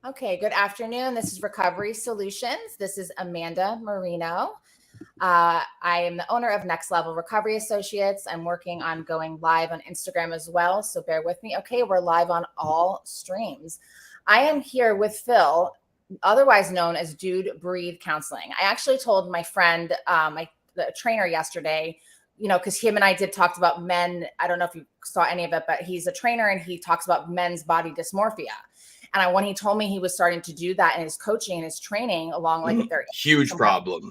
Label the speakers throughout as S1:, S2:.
S1: Okay, good afternoon. This is Recovery Solutions. This is Amanda Marino. I am the owner of Next Level Recovery Associates. I'm working on going live on Instagram as well, so bear with me. Okay, we're live on all streams. I am here with Phil, otherwise known as Dude Breathe Counseling. I actually told my friend, the trainer yesterday, because him and I did talk about men. I don't know if you saw any of it, but he's a trainer and he talks about men's body dysmorphia. And when he told me he was starting to do that in his coaching and his training along, like if they're
S2: huge problem.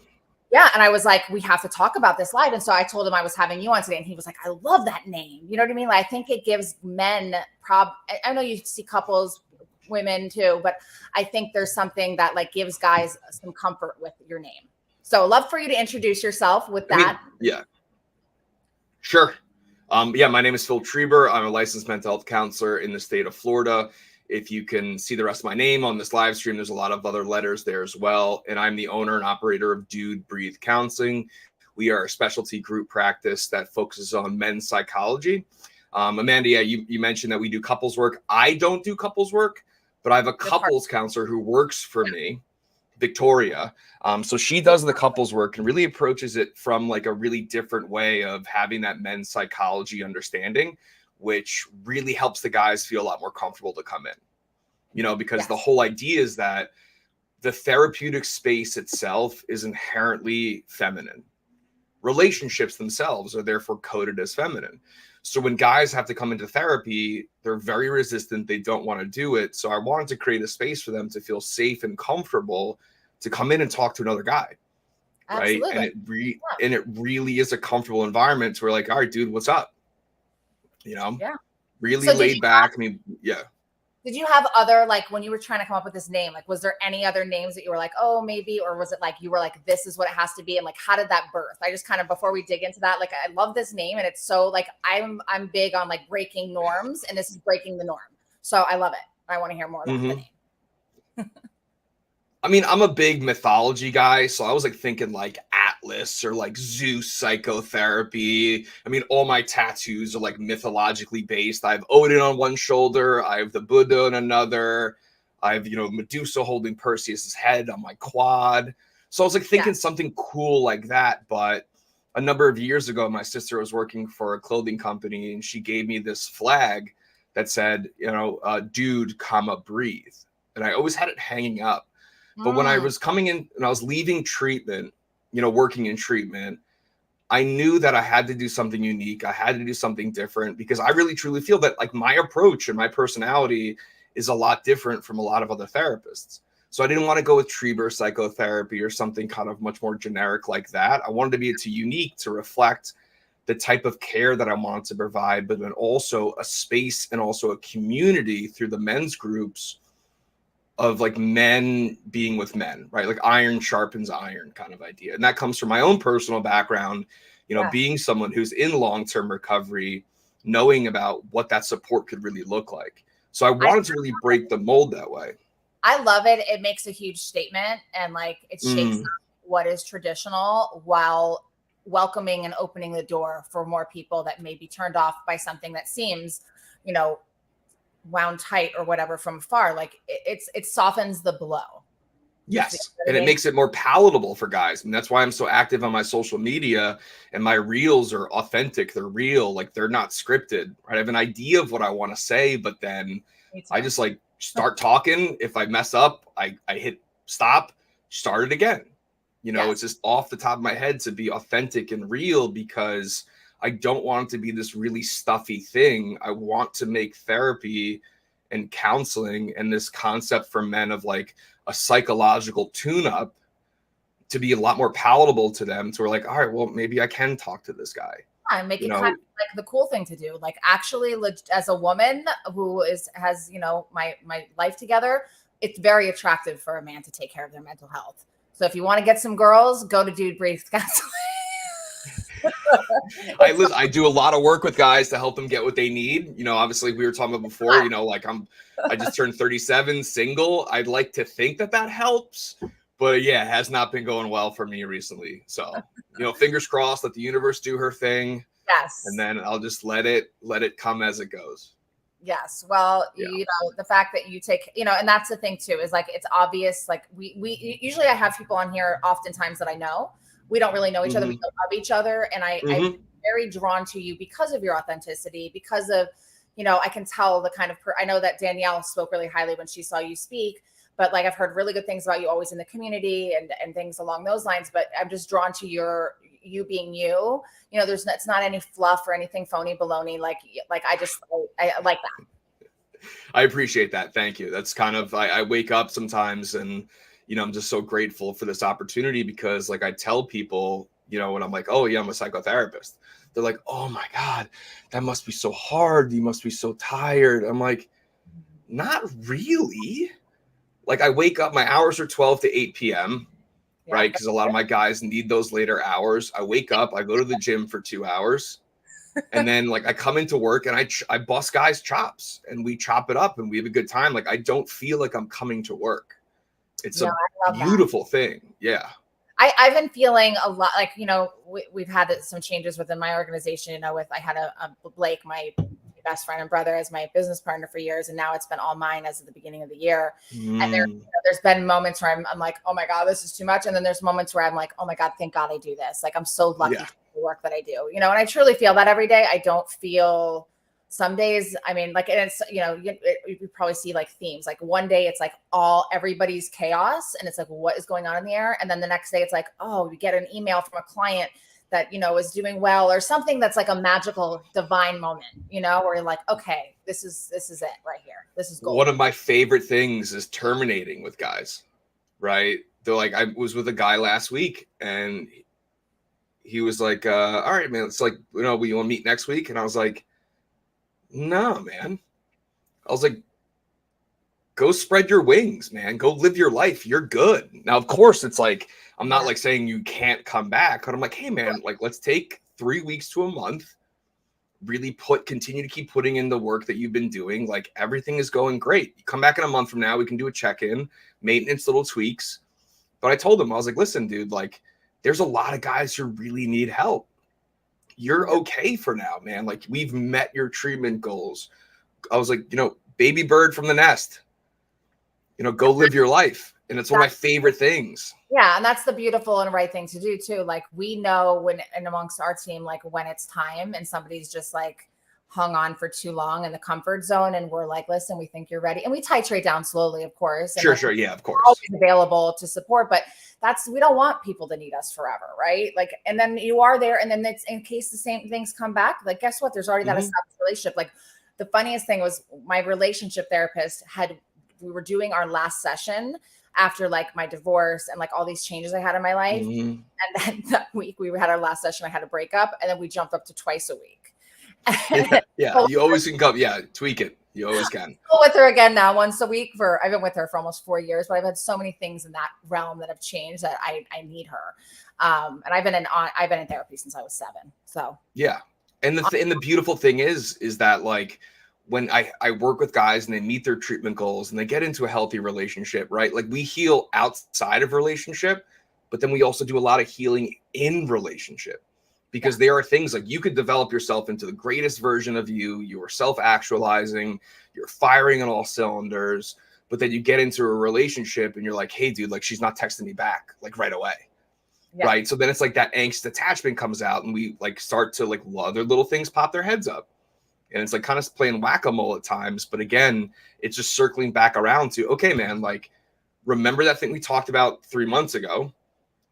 S1: Yeah. And I was like, we have to talk about this live. And so I told him I was having you on today. And he was like, I love that name. You know what I mean? Like, I think it gives men I know you see couples, women too, but I think there's something that like gives guys some comfort with your name. So love for you to introduce yourself with that.
S2: Yeah. Sure. My name is Phil Treiber. I'm a licensed mental health counselor in the state of Florida. If you can see the rest of my name on this live stream, there's a lot of other letters there as well. And I'm the owner and operator of Dude Breathe Counseling. We are a specialty group practice that focuses on men's psychology. Amanda, you mentioned that we do couples work. I don't do couples work, but I have a couples counselor who works for me, Victoria. So she does the couples work and really approaches it from like a really different way of having that men's psychology understanding, which really helps the guys feel a lot more comfortable to come in, because the whole idea is that the therapeutic space itself is inherently feminine. Relationships themselves are therefore coded as feminine. So when guys have to come into therapy, they're very resistant. They don't want to do it. So I wanted to create a space for them to feel safe and comfortable to come in and talk to another guy.
S1: Absolutely.
S2: Right. And it really is a comfortable environment to where like, all right, dude, what's up? Really laid back.
S1: Did you have other, like when you were trying to come up with this name, like was there any other names that you were like, oh, maybe, or was it like you were like, this is what it has to be? And like, how did that birth? I just kind of, before we dig into that, like I love this name and it's so like I'm big on like breaking norms, and this is breaking the norm. So I love it. I want to hear more about the name.
S2: I'm a big mythology guy, so I was like thinking like Atlas or like Zeus psychotherapy. All my tattoos are like mythologically based. I have Odin on one shoulder, I have the Buddha on another, I have Medusa holding Perseus's head on my quad. So I was like thinking something cool like that. But a number of years ago, my sister was working for a clothing company, and she gave me this flag that said, dude, breathe. And I always had it hanging up. But when I was coming in and I was leaving treatment, working in treatment, I knew that I had to do something unique. I had to do something different because I really truly feel that like my approach and my personality is a lot different from a lot of other therapists. So I didn't want to go with Treiber psychotherapy or something kind of much more generic like that. I wanted to be too unique to reflect the type of care that I wanted to provide, but then also a space and also a community through the men's groups of like men being with men, right? Like iron sharpens iron kind of idea. And that comes from my own personal background, being someone who's in long-term recovery, knowing about what that support could really look like. So I wanted to really break the mold that way.
S1: I love it. It makes a huge statement, and like it shakes up what is traditional while welcoming and opening the door for more people that may be turned off by something that seems, wound tight or whatever from afar. Like it softens the blow.
S2: Yes. And it makes it more palatable for guys. And that's why I'm so active on my social media, and my reels are authentic. They're real. Like they're not scripted, right? I have an idea of what I want to say, but then I just like start talking. If I mess up, I hit stop, start it again. It's just off the top of my head to be authentic and real, because I don't want it to be this really stuffy thing. I want to make therapy and counseling and this concept for men of like a psychological tune-up to be a lot more palatable to them. So we're like, all right, well, maybe I can talk to this guy.
S1: And make it kind of like the cool thing to do. Like actually, as a woman who has my life together, it's very attractive for a man to take care of their mental health. So if you want to get some girls, go to Dude Breathe Counseling.
S2: I do a lot of work with guys to help them get what they need. Obviously we were talking about before, I just turned 37, single. I'd like to think that helps, but it has not been going well for me recently. So, fingers crossed, let the universe do her thing.
S1: Yes.
S2: And then I'll just let it come as it goes.
S1: Yes. Well,
S2: Yeah.
S1: you know, the fact that you take, you know, and that's the thing too, is like, it's obvious. Like we usually I have people on here oftentimes that I know. We don't really know each other. We
S2: Hmm.
S1: don't love each other. And I'm
S2: Hmm.
S1: very drawn to you because of your authenticity, because of, you know, I can tell the kind of, I know that Danielle spoke really highly when she saw you speak, but like, I've heard really good things about you always in the community and things along those lines, but I'm just drawn to you being you. You know, it's not any fluff or anything phony baloney. Like I like that.
S2: I appreciate that. Thank you. That's kind of, I wake up sometimes and, you know, I'm just so grateful for this opportunity because like I tell people, you know, when I'm like, oh yeah, I'm a psychotherapist. They're like, oh my God, that must be so hard. You must be so tired. I'm like, not really. Like I wake up, my hours are 12 to 8 p.m.,
S1: Yeah.
S2: right? Because a lot of my guys need those later hours. I wake up, I go to the gym for 2 hours. And then like I come into work and I bust guys chops and we chop it up and we have a good time. Like I don't feel like I'm coming to work. It's
S1: No,
S2: a
S1: I love that.
S2: beautiful thing. Yeah.
S1: I've been feeling a lot like, you know, we've had some changes within my organization, you know, I had a Blake, my best friend and brother, as my business partner for years. And now it's been all mine as of the beginning of the year. And there's been moments where I'm like, oh my God, this is too much. And then there's moments where I'm like, oh my God, thank God I do this. Like, I'm so lucky to do the work that I do, you know, and I truly feel that every day. I don't feel some days, I mean, like, and it's, you know, you probably see like themes, like one day it's like everybody's chaos and it's like, what is going on in the air? And then the next day it's like, oh, you get an email from a client that, you know, is doing well or something that's like a magical divine moment, you know, where you're like, okay, this is it right here. This is gold.
S2: One of my favorite things is terminating with guys, right? They're like, I was with a guy last week and he was like, all right, man, it's like, you know, we want to meet next week. And I was like, no, man. I was like, go spread your wings, man. Go live your life. You're good. Now, of course, it's like, I'm not like saying you can't come back, but I'm like, hey, man, like, let's take 3 weeks to a month, really continue to keep putting in the work that you've been doing. Like, everything is going great. You come back in a month from now, we can do a check-in, maintenance, little tweaks. But I told him, I was like, listen, dude, like, there's a lot of guys who really need help. You're okay for now, man. Like, we've met your treatment goals. I was like, you know, baby bird from the nest, you know, go live your life. And it's one of my favorite things.
S1: Yeah. And that's the beautiful and right thing to do too. Like, we know when, and amongst our team, like when it's time and somebody's just like hung on for too long in the comfort zone. And we're like, listen, we think you're ready. And we titrate down slowly, of course. And
S2: Sure. Yeah, of course.
S1: Always available to support, but we don't want people to need us forever. Right. Like, and then you are there. And then it's in case the same things come back, like, guess what? There's already that established relationship. Like, the funniest thing was my relationship therapist we were doing our last session after like my divorce and like all these changes I had in my life. And then that week we had our last session, I had a breakup, and then we jumped up to twice a week.
S2: Yeah. You always can go. Yeah. Tweak it. You always can.
S1: Go with her again now once a week I've been with her for almost 4 years, but I've had so many things in that realm that have changed that I need her. And I've been in therapy since I was 7. So
S2: yeah. And the beautiful thing is that like, when I work with guys and they meet their treatment goals and they get into a healthy relationship, right? Like, we heal outside of relationship, but then we also do a lot of healing in relationship, because there are things like you could develop yourself into the greatest version of you. You are self-actualizing, you're firing on all cylinders, but then you get into a relationship and you're like, hey dude, like, she's not texting me back like right away. Yeah. Right. So then it's like that angst attachment comes out and we like start to like other little things pop their heads up. And it's like kind of playing whack-a-mole at times. But again, it's just circling back around to, okay, man, like, remember that thing we talked about 3 months ago?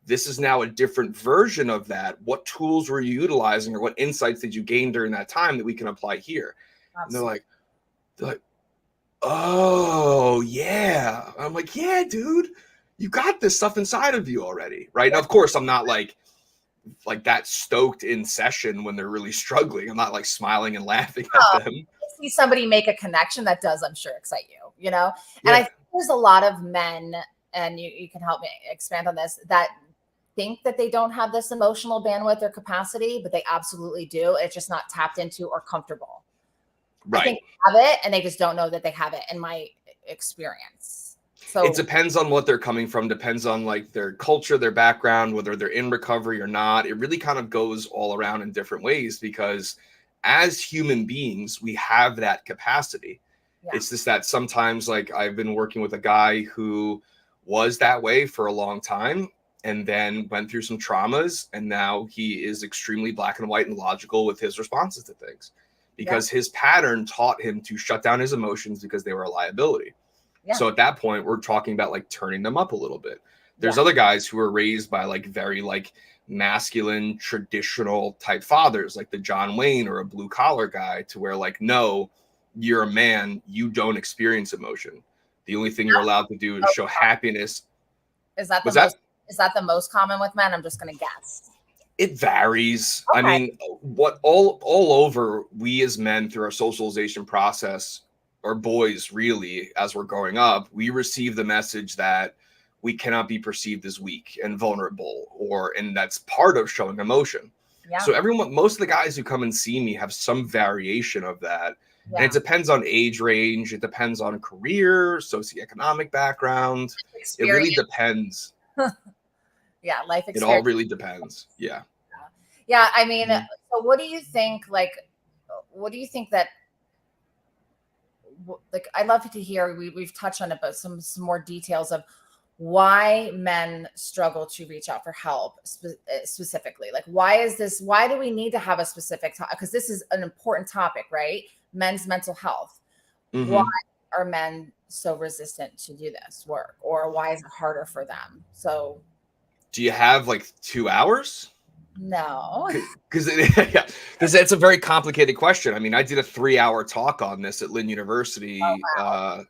S2: This is now a different version of that. What tools were you utilizing or what insights did you gain during that time that we can apply here? Absolutely. And they're like, oh, yeah. I'm like, yeah, dude, you got this stuff inside of you already. Right. Now, of course, I'm not like that stoked in session when they're really struggling. I'm not like smiling and laughing at them.
S1: See somebody make a connection that does, I'm sure, excite you, you know? And I think there's a lot of men, and you can help me expand on this, that think that they don't have this emotional bandwidth or capacity, but they absolutely do. It's just not tapped into or comfortable. Right. I think they have it and they just don't know that they have it, in my experience. So
S2: it depends on what they're coming from, depends on like their culture, their background, whether they're in recovery or not. It really kind of goes all around in different ways, because as human beings, we have that capacity.
S1: Yeah.
S2: It's just that sometimes, like, I've been working with a guy who was that way for a long time and then went through some traumas, and now he is extremely black and white and logical with his responses to things because his pattern taught him to shut down his emotions because they were a liability. Yeah. So at that point, we're talking about like turning them up a little bit. There's other guys who were raised by like very like masculine, traditional type fathers, like the John Wayne or a blue collar guy, to where like, no, you're a man, you don't experience emotion. The only thing you're allowed to do is show happiness.
S1: Is that the most common with men? I'm just going to guess.
S2: It varies. Okay. I mean, what all over, we as men through our socialization process, or boys really, as we're growing up, we receive the message that we cannot be perceived as weak and vulnerable, and that's part of showing emotion. Yeah. So most of the guys who come and see me have some variation of that. Yeah. And it depends on age range. It depends on career, socioeconomic background. Experience. It really depends.
S1: Yeah, life experience.
S2: It all really depends. Yeah.
S1: Yeah, I mean, so what do you think, that, like, I'd love to hear, we've touched on it, but some more details of why men struggle to reach out for help specifically. Like, why do we need to have a specific topic? Because this is an important topic, right? Men's mental health. Mm-hmm. Why are men so resistant to do this work, or why is it harder for them? So
S2: do you have like 2 hours?
S1: No,
S2: because it's a very complicated question. I mean, I did a 3-hour talk on this at Lynn University at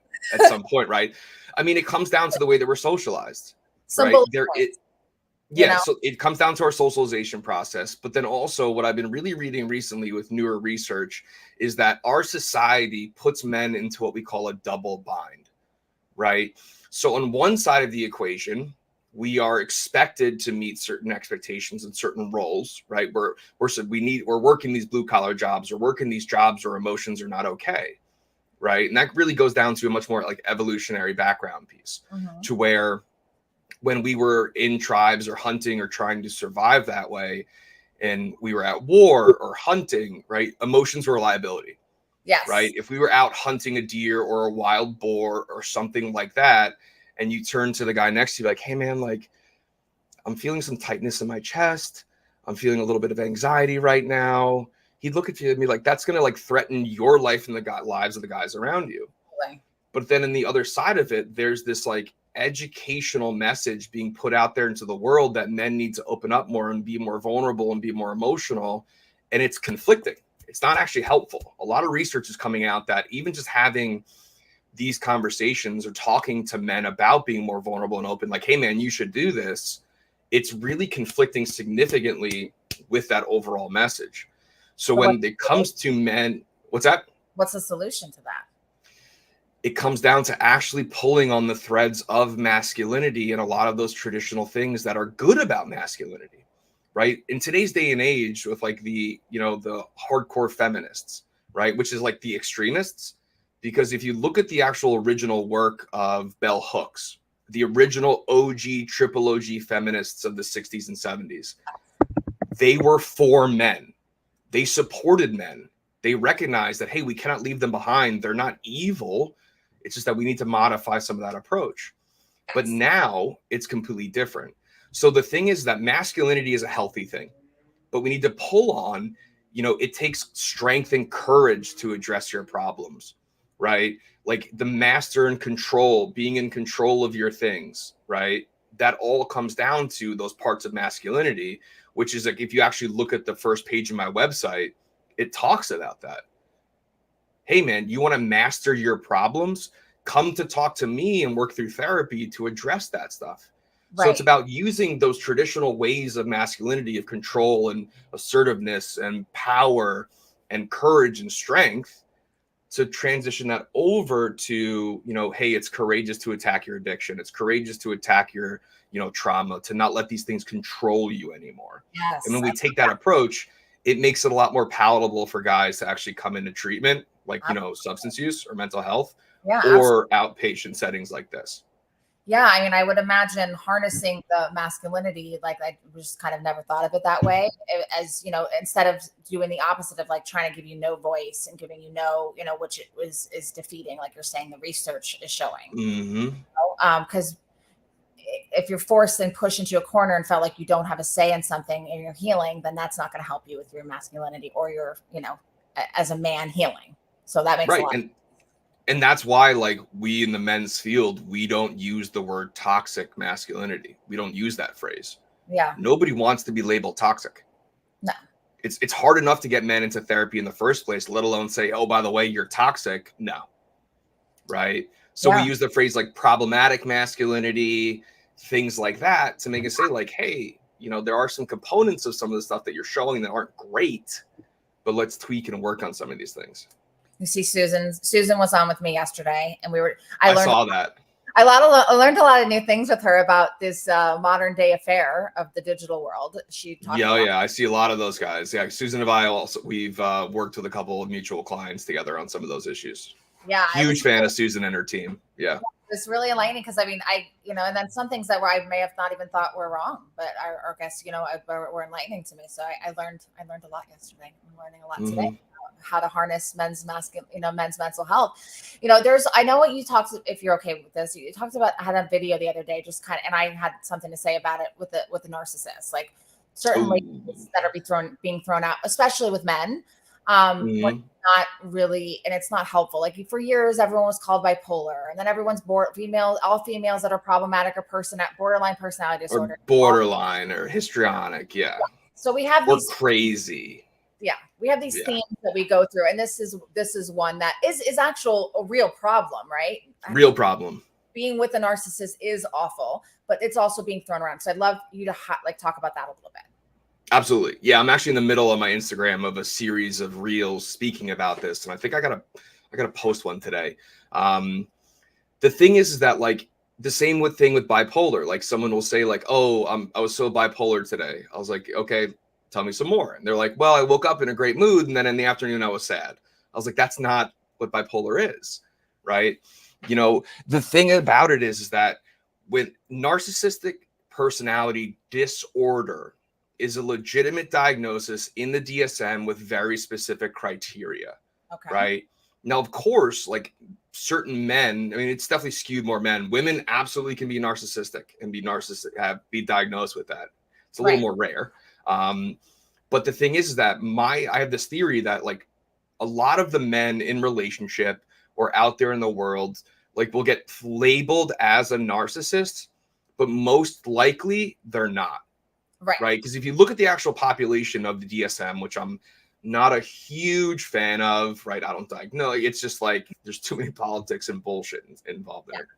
S2: some point, right? I mean, it comes down to the way that we're socialized, right? So it comes down to our socialization process. But then also what I've been really reading recently with newer research is that our society puts men into what we call a double bind, right? So on one side of the equation, we are expected to meet certain expectations and certain roles, right? We're working these blue collar jobs, or working these jobs where emotions are not okay, right? And that really goes down to a much more like evolutionary background piece, to where when we were in tribes or hunting or trying to survive that way, and we were at war or hunting, right? Emotions were a liability.
S1: Yes.
S2: Right. If we were out hunting a deer or a wild boar or something like that, and you turn to the guy next to you like, hey man, like, I'm feeling some tightness in my chest. I'm feeling a little bit of anxiety right now. He'd look at you and be like, that's going to like threaten your life and the lives of the guys around you. Right. But then in the other side of it, there's this like educational message being put out there into the world that men need to open up more and be more vulnerable and be more emotional. And it's conflicting. It's not actually helpful. A lot of research is coming out that even just having these conversations or talking to men about being more vulnerable and open, like, hey man, you should do this, it's really conflicting significantly with that overall message. So when it comes to men, what's that?
S1: What's the solution to that?
S2: It comes down to actually pulling on the threads of masculinity and a lot of those traditional things that are good about masculinity, right? In today's day and age, with like the hardcore feminists, right? Which is like the extremists. Because if you look at the actual original work of bell hooks, the original triple OG feminists of the 60s and 70s, they were for men. They supported men. They recognized that, hey, we cannot leave them behind. They're not evil. It's just that we need to modify some of that approach. But now it's completely different. So the thing is that masculinity is a healthy thing, but we need to pull on, it takes strength and courage to address your problems. Right? Like the master and control, being in control of your things, right? That all comes down to those parts of masculinity, which is like, if you actually look at the first page of my website, it talks about that. Hey man, you want to master your problems? Come to talk to me and work through therapy to address that stuff. Right. So it's about using those traditional ways of masculinity, of control and assertiveness and power and courage and strength, to transition that over to, hey, it's courageous to attack your addiction. It's courageous to attack your, trauma, to not let these things control you anymore. Yes. And when we take that approach, it makes it a lot more palatable for guys to actually come into treatment, like, substance use or mental health, or outpatient settings like this.
S1: Yeah, I mean, I would imagine harnessing the masculinity, like I just kind of never thought of it that way. As you know, instead of doing the opposite of like trying to give you no voice and giving you no, which is defeating, like you're saying, the research is showing. Because if you're forced and pushed into a corner and felt like you don't have a say in something and you're healing, then that's not going to help you with your masculinity or your, as a man healing. So that makes a lot.
S2: And that's why, like, we in the men's field, we don't use the word toxic masculinity. We don't use that phrase.
S1: Yeah.
S2: Nobody wants to be labeled toxic.
S1: No.
S2: It's hard enough to get men into therapy in the first place, let alone say, oh, by the way, you're toxic. No. Right. So we use the phrase like problematic masculinity, things like that to make it say like, hey, there are some components of some of the stuff that you're showing that aren't great, but let's tweak and work on some of these things.
S1: You see, Susan was on with me yesterday, and
S2: I saw that.
S1: I learned a lot of new things with her about this modern day affair of the digital world. She talked about.
S2: I see a lot of those guys. Yeah, Susan and I we've worked with a couple of mutual clients together on some of those issues.
S1: Yeah,
S2: huge fan of Susan and her team. Yeah,
S1: it's really enlightening because I mean, and then some things that I may have not even thought were wrong, but I guess were enlightening to me. So I learned a lot yesterday. I'm learning a lot today. How to harness men's mental health. I know what you talked, if you're okay with this, you talked about, I had a video the other day, and I had something to say about it with the narcissist, like certain labels that are being thrown out, especially with men. But not really, and it's not helpful. Like for years, everyone was called bipolar, and then everyone's all females that are problematic or borderline personality disorder,
S2: or borderline or histrionic. Yeah.
S1: So we have
S2: these crazy.
S1: Yeah, we have these themes that we go through, and this is one that is a real problem, right?
S2: Real problem.
S1: Being with a narcissist is awful, but it's also being thrown around. So I'd love you to talk about that a little bit.
S2: Absolutely. Yeah, I'm actually in the middle of my Instagram of a series of reels speaking about this, and I think I gotta post one today. The thing is that like the same thing with bipolar. Like someone will say like, "Oh, I was so bipolar today." I was like, "Okay, tell me some more." And they're like, "Well, I woke up in a great mood, and then in the afternoon I was sad." I was like, "That's not what bipolar is, right?" The thing about it is that with narcissistic personality disorder is a legitimate diagnosis in the DSM with very specific criteria. Okay. Right? Now, of course, like certain men, I mean, it's definitely skewed more men. Women absolutely can be narcissistic and be diagnosed with that. It's a little more rare. But the thing is that I have this theory that like a lot of the men in relationship or out there in the world, like will get labeled as a narcissist, but most likely they're not. Right. Because if you look at the actual population of the DSM, which I'm not a huge fan of, right? I don't diagnose. It's just like there's too many politics and bullshit involved there.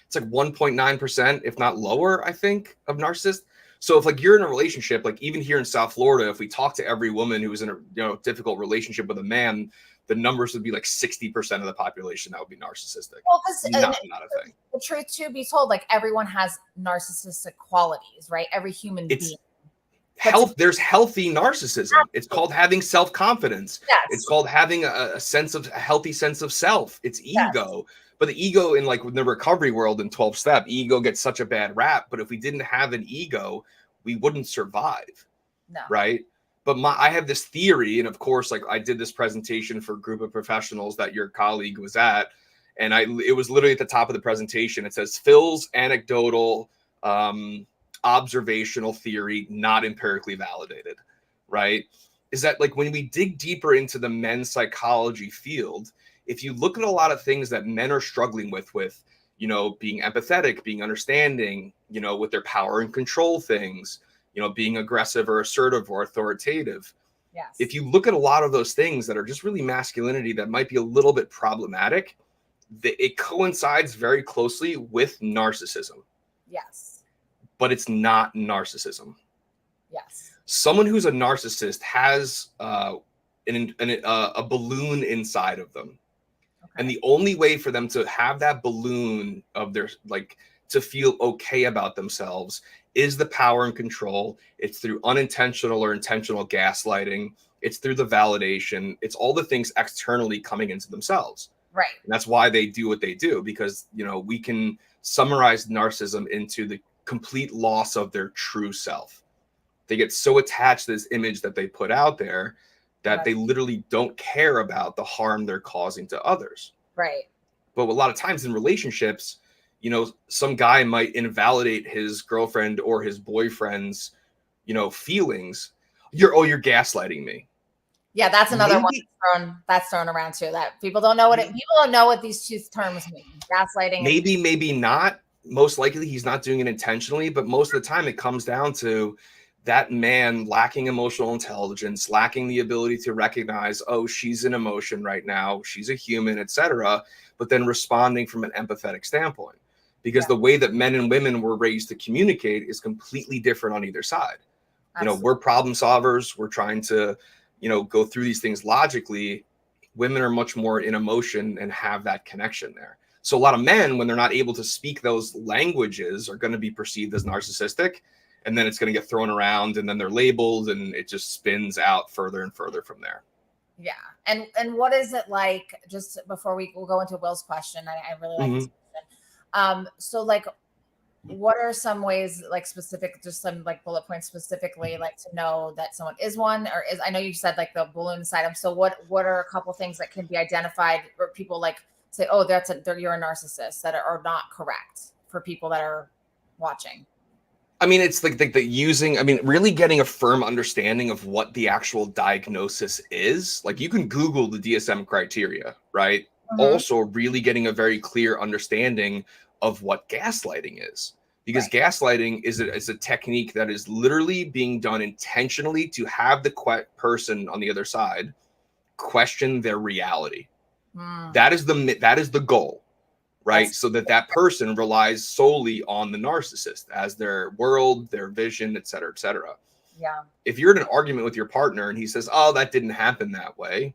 S2: It's like 1.9%, if not lower, I think, of narcissists. So if like you're in a relationship, like even here in South Florida, if we talk to every woman who is in a difficult relationship with a man, the numbers would be like 60% of the population that would be narcissistic.
S1: Well,
S2: not a thing.
S1: The truth to be told, like everyone has narcissistic qualities, right? Every human being.
S2: There's healthy narcissism. Absolutely. It's called having self-confidence. Yes. It's called having a healthy sense of self. It's ego. Yes. But the ego in like the recovery world in 12-step, ego gets such a bad rap. But if we didn't have an ego, we wouldn't survive. No. Right? But I have this theory, and of course, like I did this presentation for a group of professionals that your colleague was at, and it was literally at the top of the presentation. It says Phil's anecdotal observational theory, not empirically validated, right? Is that like when we dig deeper into the men's psychology field, if you look at a lot of things that men are struggling with, being empathetic, being understanding, with their power and control things, being aggressive or assertive or authoritative. Yes. If you look at a lot of those things that are just really masculinity that might be a little bit problematic, it coincides very closely with narcissism. Yes. But it's not narcissism. Yes. Someone who's a narcissist has a balloon inside of them. Okay. And the only way for them to have that balloon of their, like, to feel okay about themselves is the power and control. It's through unintentional or intentional gaslighting. It's through the validation. It's all the things externally coming into themselves.
S1: Right.
S2: And that's why they do what they do, because, you know, we can summarize narcissism into the complete loss of their true self. They get so attached to this image that they put out there that they literally don't care about the harm they're causing to others.
S1: Right.
S2: But a lot of times in relationships, you know, some guy might invalidate his girlfriend or his boyfriend's, you know, feelings. You're gaslighting me.
S1: Yeah, that's another one that's thrown around too. That people don't know people don't know what these two terms mean. Gaslighting.
S2: Maybe not. Most likely he's not doing it intentionally, but most of the time it comes down to that man lacking emotional intelligence, lacking the ability to recognize, oh, she's an emotion right now, she's a human, etc., but then responding from an empathetic standpoint. Because the way that men and women were raised to communicate is completely different on either side. Absolutely. You know, we're problem solvers. We're trying to, you know, go through these things logically. Women are much more in emotion and have that connection there. So a lot of men, when they're not able to speak those languages, are going to be perceived as narcissistic. And then it's going to get thrown around, and then they're labeled, and it just spins out further and further from there.
S1: Yeah. And what is it like, just before we'll go into Will's question, I really like this question. So like, what are some ways, like specific, just some like bullet points specifically, like to know that someone is one or is, I know you said like the balloon side of, so what are a couple things that can be identified or people like say, oh, you're a narcissist, that are not correct for people that are watching?
S2: I mean, it's like really getting a firm understanding of what the actual diagnosis is. Like you can Google the DSM criteria, right? Also really getting a very clear understanding of what gaslighting is, because gaslighting is a technique that is literally being done intentionally to have the person on the other side question their reality. That is the goal. Right. So that person relies solely on the narcissist as their world, their vision, et cetera, et cetera.
S1: Yeah.
S2: If you're in an argument with your partner and he says, oh, that didn't happen that way,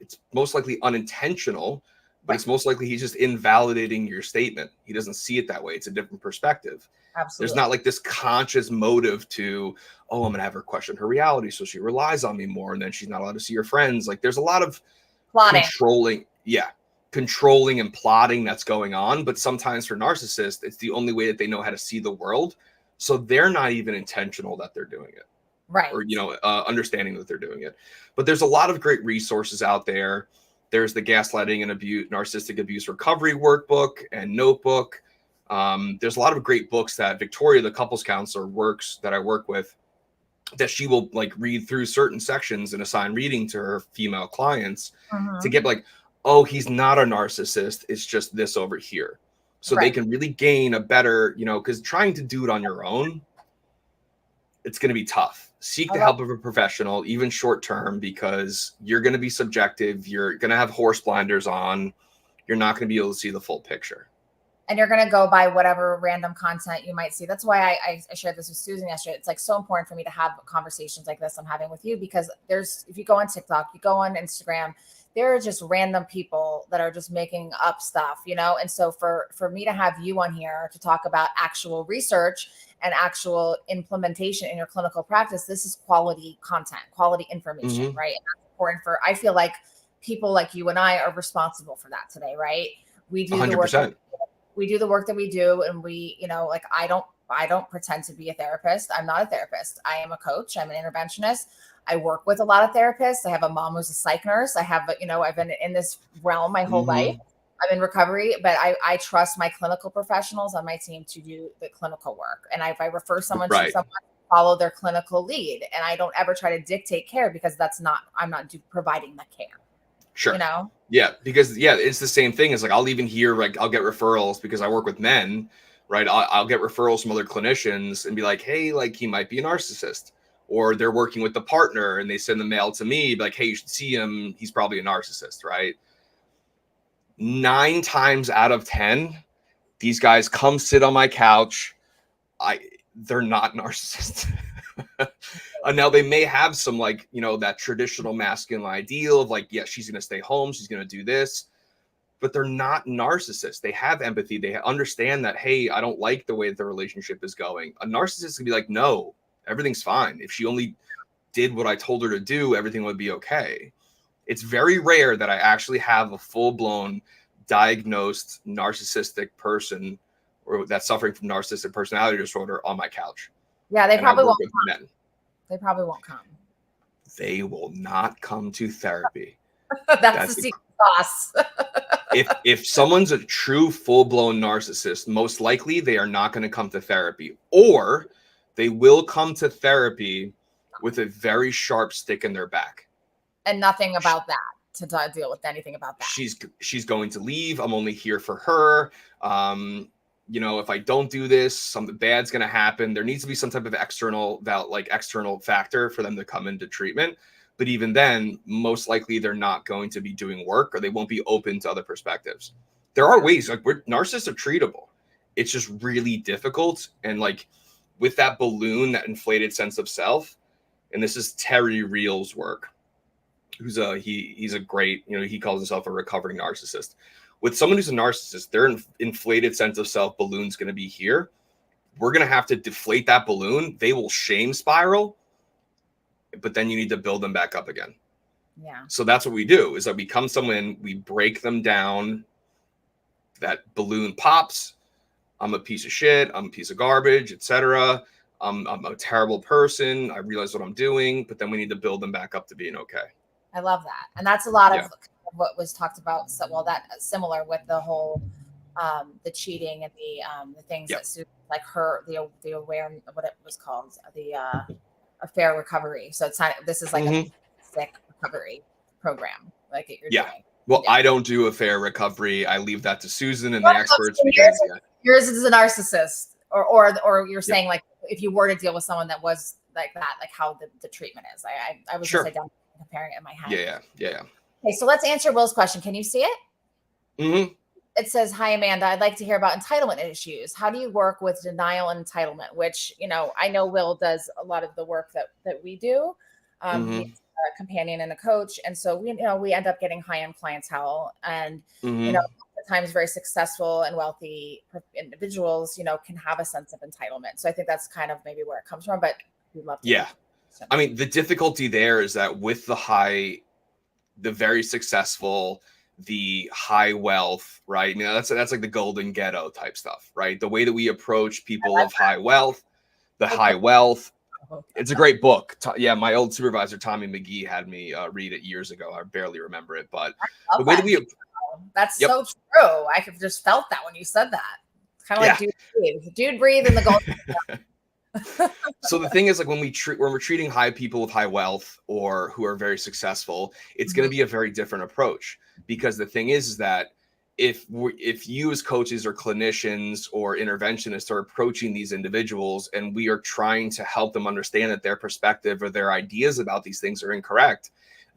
S2: it's most likely unintentional, but it's most likely he's just invalidating your statement. He doesn't see it that way. It's a different perspective.
S1: Absolutely.
S2: There's not like this conscious motive to, oh, I'm going to have her question her reality, so she relies on me more, and then she's not allowed to see her friends. Like there's a lot of controlling and plotting that's going on. But sometimes for narcissists, it's the only way that they know how to see the world. So they're not even intentional that they're doing it.
S1: Right.
S2: Or, you know, understanding that they're doing it. But there's a lot of great resources out there. There's the Gaslighting and Narcissistic Abuse Recovery Workbook and Notebook. There's a lot of great books that Victoria, the couples counselor, that I work with, that she will like read through certain sections and assign reading to her female clients to get like, oh, he's not a narcissist, it's just this over here. So they can really gain a better, you know, because trying to do it on your own, it's going to be tough. Seek the help of a professional, even short term, because you're going to be subjective. You're going to have horse blinders on. You're not going to be able to see the full picture.
S1: And you're going to go by whatever random content you might see. That's why I shared this with Susan yesterday. It's like so important for me to have conversations like this I'm having with you, because if you go on TikTok, you go on Instagram, there are just random people that are just making up stuff, you know? And so for me to have you on here to talk about actual research and actual implementation in your clinical practice, this is quality content, quality information, right? And that's important I feel like people like you and I are responsible for that today, right? We do 100%. We do the work that we do. And we, you know, like I don't pretend to be a therapist. I'm not a therapist. I am a coach. I'm an interventionist. I work with a lot of therapists. I have a mom who's a psych nurse. I've been in this realm my whole life. I'm in recovery, but I trust my clinical professionals on my team to do the clinical work. And if I refer someone to someone, follow their clinical lead. And I don't ever try to dictate care, because I'm not providing the care.
S2: Sure.
S1: You know?
S2: Yeah. Because it's the same thing. It's like, I'll even hear, like, I'll get referrals because I work with men, right? I'll get referrals from other clinicians and be like, hey, like he might be a narcissist. Or they're working with the partner and they send the mail to me like, hey, you should see him. He's probably a narcissist, right? 9 times out of 10, these guys come sit on my couch. They're not narcissists. Now they may have some, like, you know, that traditional masculine ideal of like, yeah, she's going to stay home. She's going to do this. But they're not narcissists. They have empathy. They understand that, hey, I don't like the way that the relationship is going. A narcissist can be like, no, everything's fine. If she only did what I told her to do, everything would be okay. It's very rare that I actually have a full-blown diagnosed narcissistic person or that's suffering from narcissistic personality disorder on my couch.
S1: Yeah, they
S2: And I
S1: probably
S2: work
S1: won't
S2: with
S1: come.
S2: men.
S1: They probably won't come.
S2: They will not come to therapy.
S1: That's the secret sauce.
S2: If someone's a true full-blown narcissist, most likely they are not going to come to therapy, or they will come to therapy with a very sharp stick in their back.
S1: And nothing about that to deal with anything about that.
S2: She's going to leave. I'm only here for her. You know, if I don't do this, something bad's going to happen. There needs to be some type of external factor for them to come into treatment. But even then, most likely they're not going to be doing work, or they won't be open to other perspectives. There are ways, like, narcissists are treatable. It's just really difficult. And like with that balloon, that inflated sense of self, and this is Terry Real's work, who's he's a great, you know, he calls himself a recovering narcissist. With someone who's a narcissist, their inflated sense of self balloon's going to be here. We're going to have to deflate that balloon. They will shame spiral, but then you need to build them back up again.
S1: Yeah.
S2: So that's what we do, is that we come someone, we break them down. That balloon pops. I'm a piece of shit. I'm a piece of garbage, etc. I'm a terrible person. I realize what I'm doing, but then we need to build them back up to being okay.
S1: I love that. And that's a lot of what was talked about. So, well, that's similar with the whole, the cheating and the things that like the aware, what it was called, the affair recovery. So it's not, this is like a sick recovery program like you're doing.
S2: Well, I don't do affair recovery. I leave that to Susan and the experts. Because
S1: yours is a narcissist, or you're saying like if you were to deal with someone that was like that, like how the treatment is. I was just comparing it in my head.
S2: Yeah.
S1: Okay, so let's answer Will's question. Can you see it?
S2: Mm-hmm.
S1: It says, "Hi Amanda, I'd like to hear about entitlement issues. How do you work with denial and entitlement?" Which, you know, I know Will does a lot of the work that we do. He's a companion and a coach, and so we end up getting high-end clientele, and you know, at times very successful and wealthy individuals, you know, can have a sense of entitlement. So I think that's kind of maybe where it comes from. But we love to
S2: I mean, the difficulty there is that with the very successful, the high wealth, right? I mean, that's like the golden ghetto type stuff, right? The way that we approach people of high wealth, high wealth. It's a great book. Yeah, my old supervisor, Tommy McGee, had me read it years ago. I barely remember it, but the way that we...
S1: That's so true. I could just felt that when you said that. Kind of like dude breathe in the golden ghetto.
S2: So the thing is, like, when we're treating high people with high wealth or who are very successful, it's going to be a very different approach, because the thing is that if you as coaches or clinicians or interventionists are approaching these individuals and we are trying to help them understand that their perspective or their ideas about these things are incorrect,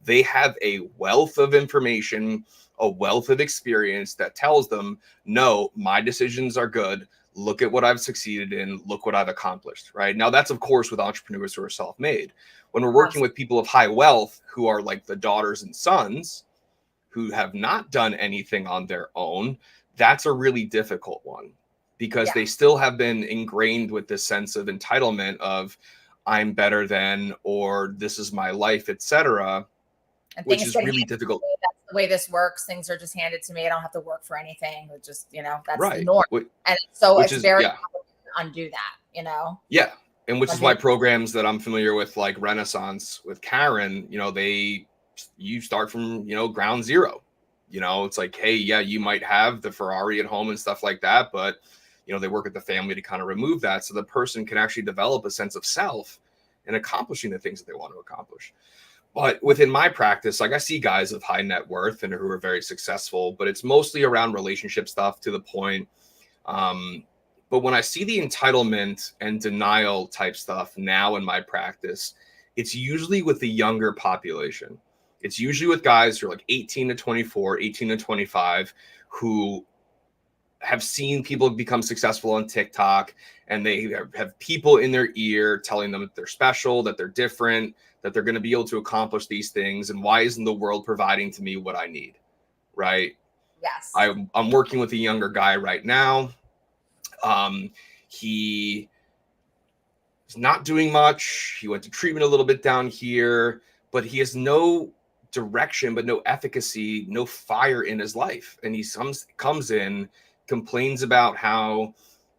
S2: they have a wealth of information, a wealth of experience that tells them, no, my decisions are good. Look at what I've succeeded in. Look what I've accomplished, right? Now, that's, of course, with entrepreneurs who are self-made. When we're working with people of high wealth who are like the daughters and sons who have not done anything on their own, that's a really difficult one, because they still have been ingrained with this sense of entitlement of I'm better than, or this is my life, etc., which is really difficult.
S1: That's the way this works. Things are just handed to me. I don't have to work for anything. It's just, you know, that's the norm. And so it's very hard to undo that, you know? Yeah.
S2: And which is why programs that I'm familiar with, like Renaissance with Karen, you know, you start from, you know, ground zero. You know, it's like, hey, yeah, you might have the Ferrari at home and stuff like that, but, you know, they work with the family to kind of remove that so the person can actually develop a sense of self and accomplishing the things that they want to accomplish. But within my practice, like, I see guys of high net worth and who are very successful, but it's mostly around relationship stuff to the point. But when I see the entitlement and denial type stuff now in my practice, it's usually with the younger population. It's usually with guys who are like 18 to 24, 18 to 25, who have seen people become successful on TikTok, and they have people in their ear telling them that they're special, that they're different, that they're going to be able to accomplish these things. And why isn't the world providing to me what I need? Right.
S1: Yes.
S2: I'm working with a younger guy right now. He is not doing much. He went to treatment a little bit down here, but he has no direction, but no efficacy, no fire in his life. And he comes in, complains about how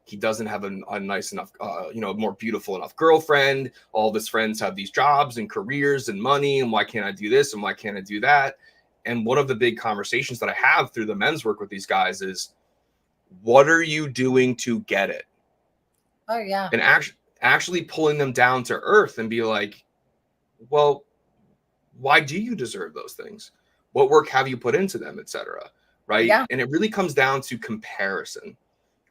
S2: he doesn't have a nice enough, more beautiful enough girlfriend. All of his friends have these jobs and careers and money. And why can't I do this? And why can't I do that? And one of the big conversations that I have through the men's work with these guys is, what are you doing to get it?
S1: Oh, yeah.
S2: And actually pulling them down to earth and be like, well, why do you deserve those things? What work have you put into them, etc. Right?
S1: Yeah.
S2: And it really comes down to comparison.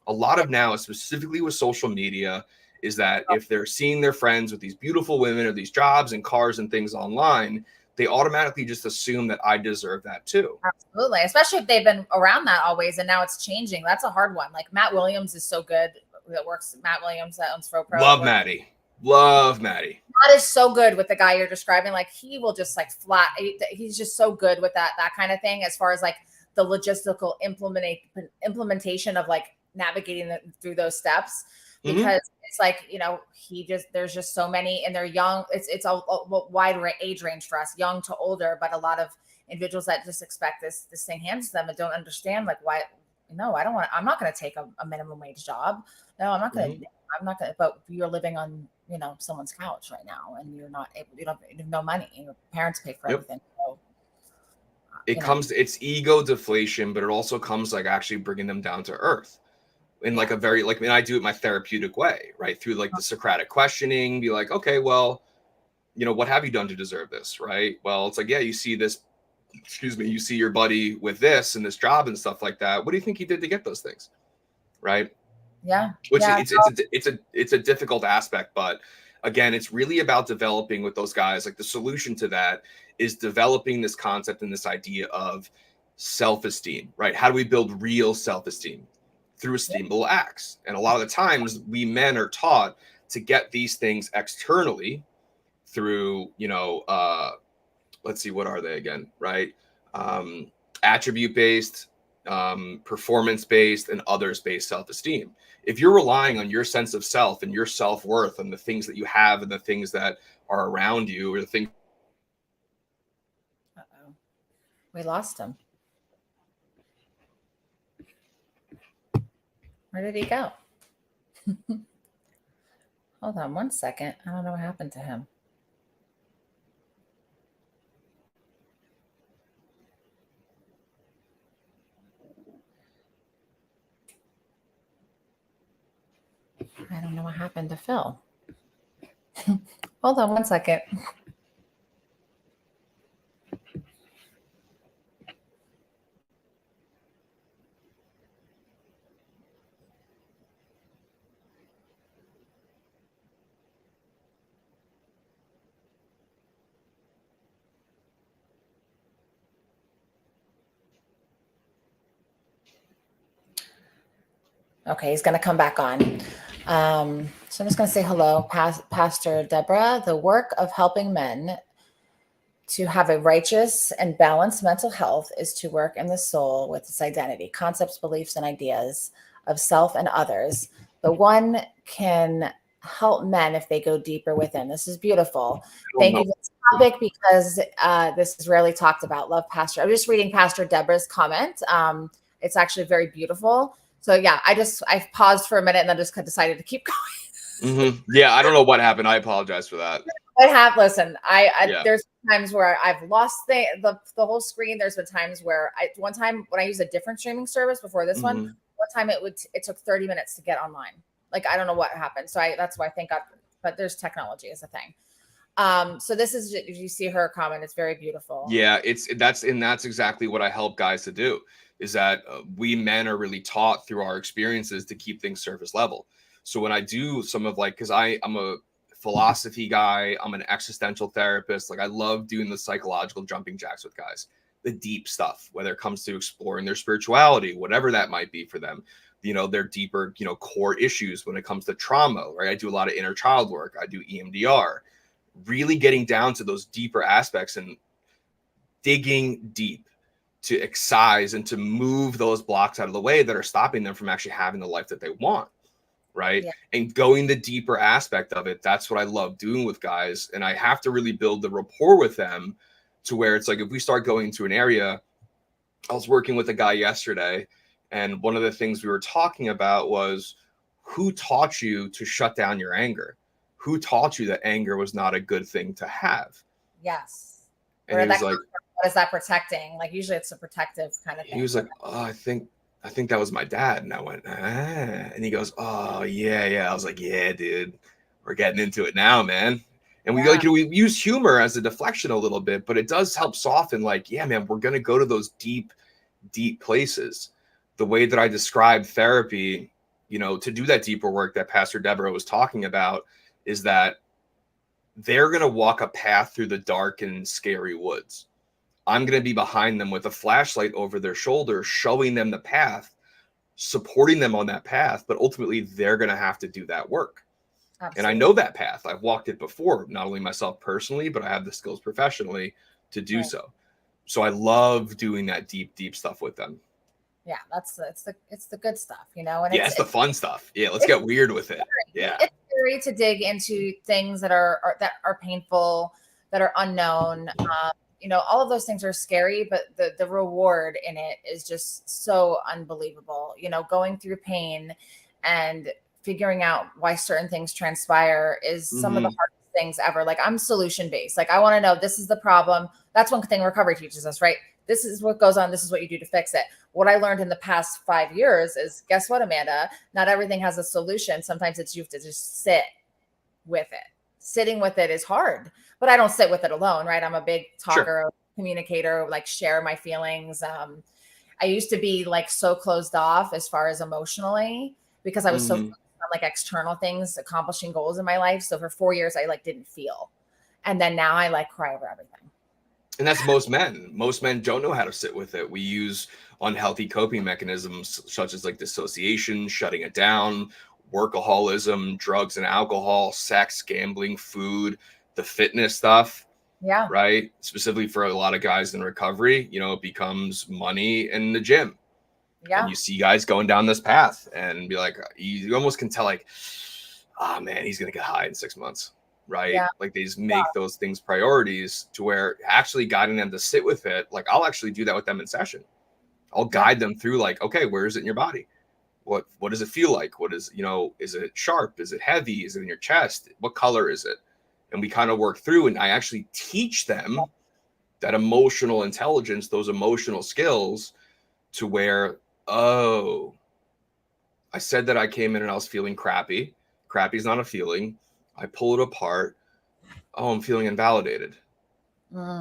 S2: A lot of now, specifically with social media, is that if they're seeing their friends with these beautiful women or these jobs and cars and things online, they automatically just assume that I deserve that too.
S1: Absolutely. Especially if they've been around that always and now it's changing. That's a hard one. Like Matt Williams is so good. Matt Williams that owns Pro.
S2: Love Maddie.
S1: Matt is so good with the guy you're describing. Like he will just like he's just so good with that kind of thing, as far as like the logistical implementation of like navigating through those steps, because it's like, there's just so many, and they're young. It's a wide age range for us, young to older, but a lot of individuals that just expect this thing handed to them and don't understand like why. No, I'm not going to take a minimum wage job. No, I'm not going to, but you're living on, someone's couch right now, and you have no money, and your parents pay for everything. So,
S2: it's ego deflation, but it also comes like actually bringing them down to earth in like a very, like, I do it my therapeutic way, right? Through like the Socratic questioning, be like, okay, well, what have you done to deserve this? Right. Well, it's like, yeah, you see this, you see your buddy with this and this job and stuff like that. What do you think he did to get those things? Right.
S1: Yeah.
S2: Which it's a difficult aspect, but again, it's really about developing with those guys. Like the solution to that is developing this concept and this idea of self-esteem, right? How do we build real self-esteem? Through esteemable acts. And a lot of the times we men are taught to get these things externally through, let's see, what are they again, right? Attribute-based, performance-based, and others-based self-esteem. If you're relying on your sense of self and your self-worth and the things that you have and the things that are around you, or the things.
S1: Uh-oh. We lost him. Where did he go? Hold on one second. I don't know what happened to him. I don't know what happened to Phil. Hold on one second. Okay, he's going to come back on. So I'm just going to say hello, Pastor Deborah. The work of helping men to have a righteous and balanced mental health is to work in the soul with its identity, concepts, beliefs, and ideas of self and others. But one can help men if they go deeper within. This is beautiful. Thank you for this topic, because this is rarely talked about. Love Pastor. I'm just reading Pastor Deborah's comment. It's actually very beautiful. So yeah, I paused for a minute and then just decided to keep going.
S2: Yeah, I don't know what happened. I apologize for that.
S1: Listen, there's times where I've lost the whole screen. There's been times where one time when I used a different streaming service before this one time it took 30 minutes to get online. Like, I don't know what happened. So that's why I thank God, but there's technology as a thing. So this is, if you see her comment, it's very beautiful.
S2: Yeah, that's exactly what I help guys to do, is that we men are really taught through our experiences to keep things surface level. So when I do some of because I'm a philosophy guy, I'm an existential therapist. Like, I love doing the psychological jumping jacks with guys, the deep stuff, whether it comes to exploring their spirituality, whatever that might be for them, their deeper, core issues when it comes to trauma, right? I do a lot of inner child work. I do EMDR, really getting down to those deeper aspects and digging deep to excise and to move those blocks out of the way that are stopping them from actually having the life that they want. Right. Yeah. And going the deeper aspect of it. That's what I love doing with guys. And I have to really build the rapport with them to where it's like, if we start going into an area, I was working with a guy yesterday, and one of the things we were talking about was, who taught you to shut down your anger? Who taught you that anger was not a good thing to have?
S1: Yes.
S2: And he was like,
S1: what is that protecting? Like, usually it's a protective kind of thing.
S2: He was like, oh, I think that was my dad. And I went, ah. And he goes, oh, yeah. I was like, yeah, dude, we're getting into it now, man. And we we use humor as a deflection a little bit, but it does help soften, like, yeah, man, we're going to go to those deep places. The way that I describe therapy, to do that deeper work that Pastor Deborah was talking about, is that they're going to walk a path through the dark and scary woods. I'm going to be behind them with a flashlight over their shoulder, showing them the path, supporting them on that path. But ultimately, they're going to have to do that work. Absolutely. And I know that path. I've walked it before, not only myself personally, but I have the skills professionally to do so. So I love doing that deep stuff with them.
S1: Yeah, it's the good stuff, And
S2: it's the fun stuff. Yeah, let's get weird with it. Yeah,
S1: it's scary to dig into things that are painful, that are unknown. All of those things are scary, but the reward in it is just so unbelievable. Going through pain and figuring out why certain things transpire is some of the hardest things ever. Like, I'm solution based. Like, I want to know, this is the problem. That's one thing recovery teaches us, right? This is what goes on. This is what you do to fix it. What I learned in the past 5 years is, guess what, Amanda? Not everything has a solution. Sometimes you have to just sit with it. Sitting with it is hard, but I don't sit with it alone, right? I'm a big talker, communicator, like, share my feelings. I used to be like so closed off as far as emotionally, because I was so focused on like external things, accomplishing goals in my life. So for 4 years, I like didn't feel. And then now I like cry over everything.
S2: And that's most men. Most men don't know how to sit with it. We use unhealthy coping mechanisms such as like dissociation, shutting it down, workaholism, drugs and alcohol, sex, gambling, food, the fitness stuff.
S1: Yeah.
S2: Right. Specifically for a lot of guys in recovery, it becomes money in the gym. Yeah. And you see guys going down this path and be like, you almost can tell, like, oh man, he's going to get high in 6 months. Right. Yeah. Like, they just make those things priorities, to where actually guiding them to sit with it. Like, I'll actually do that with them in session. I'll guide them through, like, okay, where is it in your body? What does it feel like? What is, is it sharp? Is it heavy? Is it in your chest? What color is it? And we kind of work through, and I actually teach them that emotional intelligence, those emotional skills, to where, oh, I said that I came in and I was feeling crappy. Crappy is not a feeling. I pull it apart. Oh, I'm feeling invalidated.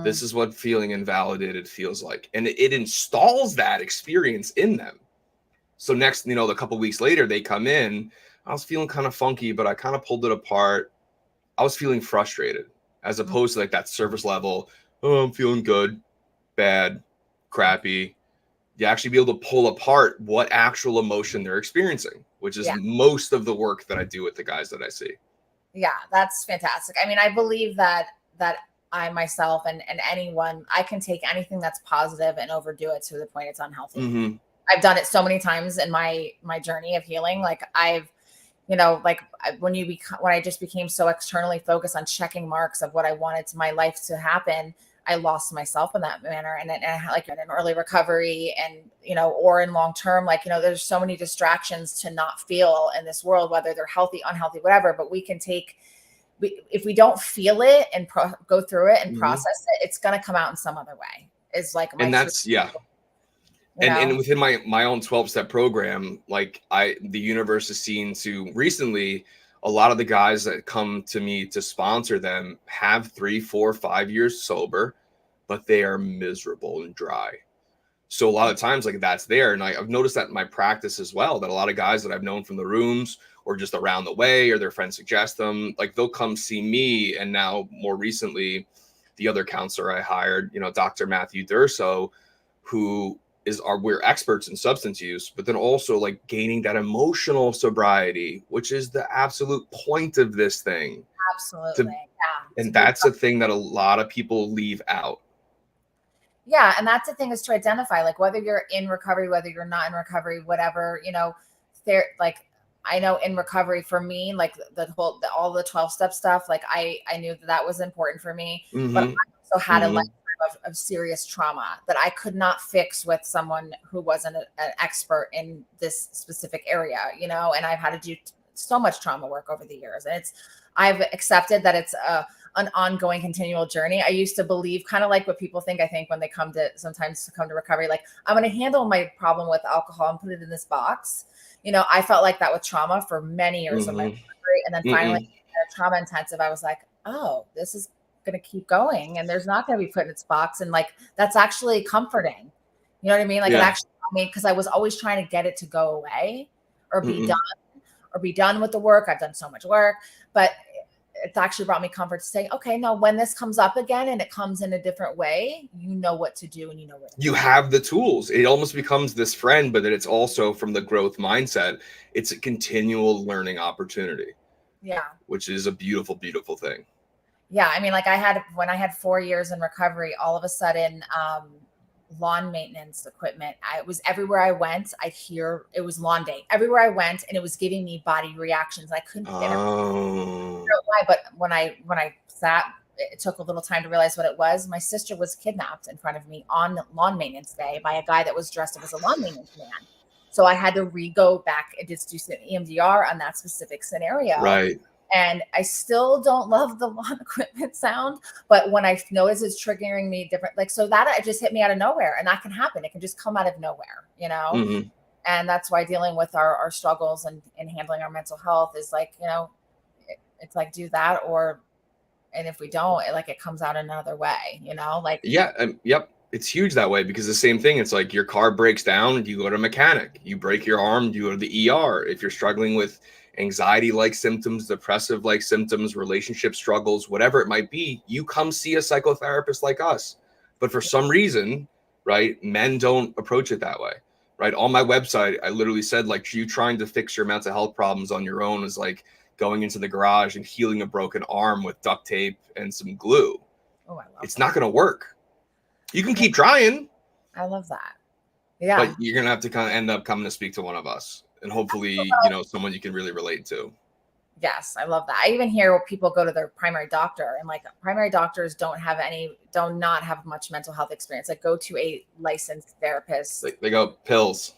S2: This is what feeling invalidated feels like. And it installs that experience in them. So next, a couple weeks later, they come in. I was feeling kind of funky, but I kind of pulled it apart. I was feeling frustrated, as opposed to like that surface level. Oh, I'm feeling good, bad, crappy. You actually be able to pull apart what actual emotion they're experiencing, which is most of the work that I do with the guys that I see. Yeah,
S1: that's fantastic. I mean, I believe that I myself and anyone, I can take anything that's positive and overdo it to the point it's unhealthy. I've done it so many times in my journey of healing. Like, I've, when I just became so externally focused on checking marks of what I wanted to my life to happen, I lost myself in that manner. And like in early recovery and, or in long-term, like, there's so many distractions to not feel in this world, whether they're healthy, unhealthy, whatever, but we can if we don't feel it and go through it and process it, it's going to come out in some other way. It's like,
S2: and that's, and within my own 12-step program, like, the universe has seen to recently, a lot of the guys that come to me to sponsor them have 3, 4, 5 years sober, but they are miserable and dry. So a lot of times, like, that's there. And I've noticed that in my practice as well, that a lot of guys that I've known from the rooms or just around the way, or their friends suggest them, like, they'll come see me. And now more recently, the other counselor I hired, Dr. Matthew Durso, who we're experts in substance use, but then also like gaining that emotional sobriety, which is the absolute point of this thing.
S1: Absolutely.
S2: And that's a thing that a lot of people leave out.
S1: Yeah. And that's the thing, is to identify, like, whether you're in recovery, whether you're not in recovery, whatever, like, I know in recovery for me, like all the 12-step stuff, like I knew that was important for me, but I also had a lifetime of serious trauma that I could not fix with someone who wasn't an expert in this specific area, you know, and I've had to do so much trauma work over the years. And I've accepted that it's an ongoing continual journey. I used to believe, kind of like what people think, I think when they sometimes come to recovery, like I'm going to handle my problem with alcohol and put it in this box. You know, I felt like that with trauma for many years of my recovery. And then finally trauma intensive, I was like, oh, this is going to keep going and there's not going to be put in its box. And like, that's actually comforting. You know what I mean? Like it actually, because I was always trying to get it to go away or be done with the work. I've done so much work, but it's actually brought me comfort to say, okay, no, when this comes up again and it comes in a different way, you know what to do and you know what
S2: you have the tools. It almost becomes this friend, but then it's also from the growth mindset. It's a continual learning opportunity.
S1: Yeah.
S2: Which is a beautiful, beautiful thing.
S1: Yeah. I mean, like when I had 4 years in recovery, all of a sudden, lawn maintenance equipment. It was everywhere I went. I'd hear it was lawn day everywhere I went, and it was giving me body reactions. I couldn't get it. I don't know why, but when I sat, it took a little time to realize what it was. My sister was kidnapped in front of me on lawn maintenance day by a guy that was dressed up as a lawn maintenance man. So I had to go back and just do some EMDR on that specific scenario.
S2: Right.
S1: And I still don't love the lawn equipment sound, but when I notice it's triggering me different, like, so that it just hit me out of nowhere, and that can happen. It can just come out of nowhere, you know? And that's why dealing with our struggles and handling our mental health is like, you know, it's like, do that, and if we don't, it comes out another way, you know, like.
S2: Yeah. Yep. It's huge that way, because the same thing, it's like your car breaks down, you go to a mechanic, you break your arm, you go to the ER. If you're struggling with anxiety-like symptoms, depressive-like symptoms, relationship struggles, whatever it might be, you come see a psychotherapist like us. But for some reason, right, men don't approach it that way, right? On my website, I literally said, like, you trying to fix your mental health problems on your own is like going into the garage and healing a broken arm with duct tape and some glue.
S1: Oh, I love
S2: it's not going to work. You can keep trying.
S1: I love that. Yeah.
S2: But you're going to have to kind of end up coming to speak to one of us. And hopefully, you know, someone you can really relate to.
S1: Yes, I love that. I even hear people go to their primary doctor, and like primary doctors do not have much mental health experience. Like, go to a licensed therapist.
S2: They go pills.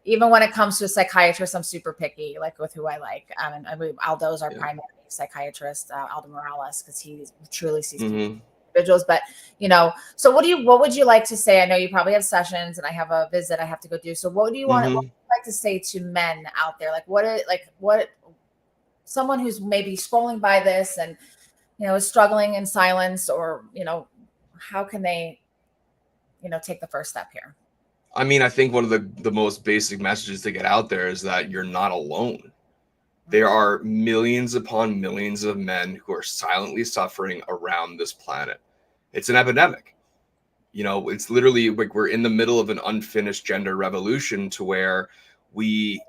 S1: Even when it comes to a psychiatrist, I'm super picky, like with who I like. And Aldo's our primary psychiatrist, Aldo Morales, because he truly sees individuals. But, you know, so what would you like to say? I know you probably have sessions and I have a visit I have to go do. So what do you want? What would you like to say to men out there? What someone who's maybe scrolling by this and, you know, is struggling in silence, or, you know, how can they, you know, take the first step here?
S2: I mean, I think one of the most basic messages to get out there is that you're not alone. There are millions upon millions of men who are silently suffering around this planet. It's an epidemic. You know, it's literally like we're in the middle of an unfinished gender revolution, to where we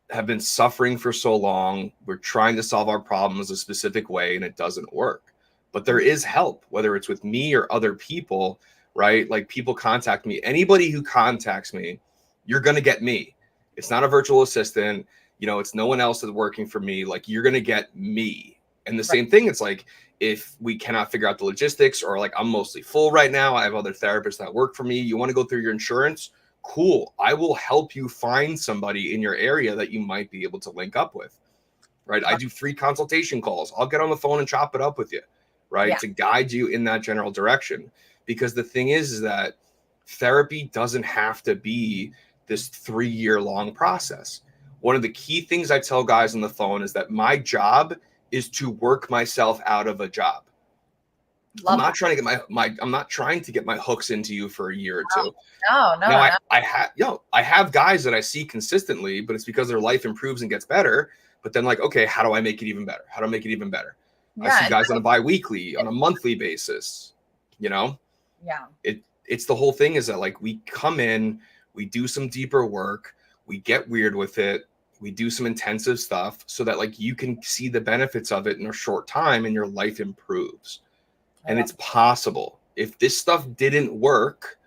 S2: have been suffering for so long. We're trying to solve our problems a specific way and it doesn't work. But there is help, whether it's with me or other people, right? Like, people contact me. Anybody who contacts me, you're going to get me. It's not a virtual assistant. You know, it's no one else that's working for me. Like, you're going to get me. And the same thing, it's like, if we cannot figure out the logistics, or like, I'm mostly full right now, I have other therapists that work for me. You want to go through your insurance? Cool. I will help you find somebody in your area that you might be able to link up with, right? I do free consultation calls. I'll get on the phone and chop it up with you, right? To guide you in that general direction. Because the thing is that therapy doesn't have to be this 3-year long process. One of the key things I tell guys on the phone is that my job is to work myself out of a job. I'm not trying to get I'm not trying to get my hooks into you for a year or two.
S1: No.
S2: I have guys that I see consistently, but it's because their life improves and gets better. But then, like, okay, how do I make it even better? How do I make it even better? I see guys on a bi-weekly, on a monthly basis, you know?
S1: Yeah.
S2: It's the whole thing is that, like, we come in, we do some deeper work, we get weird with it, we do some intensive stuff so that, like, you can see the benefits of it in a short time and your life improves. And it's possible. If this stuff didn't work,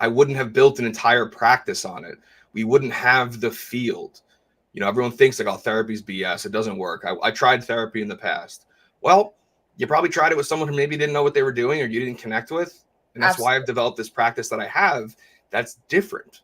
S2: I wouldn't have built an entire practice on it. We wouldn't have the field. You know, everyone thinks like, oh, therapy's BS. It doesn't work. I tried therapy in the past. Well, you probably tried it with someone who maybe didn't know what they were doing or you didn't connect with. And that's why I've developed this practice that I have that's different.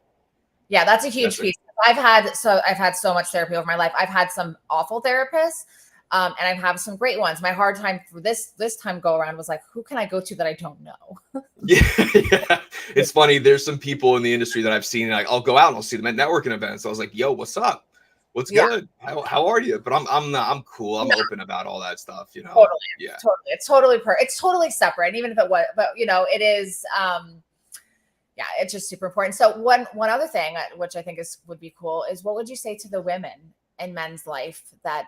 S1: Yeah, that's a huge piece. I've had so much therapy over my life. I've had some awful therapists, and I've had some great ones. My hard time for this time go around was like, who can I go to that I don't know?
S2: Yeah. It's funny. There's some people in the industry that I've seen, like I'll go out and I'll see them at networking events. I was like, yo, what's up? What's good? How are you? But I'm cool. I'm open about all that stuff, you know?
S1: Totally.
S2: Yeah.
S1: Totally. It's totally separate. And even if it was, but you know, it is, yeah, it's just super important. So one other thing, which I think would be cool, is what would you say to the women in men's life that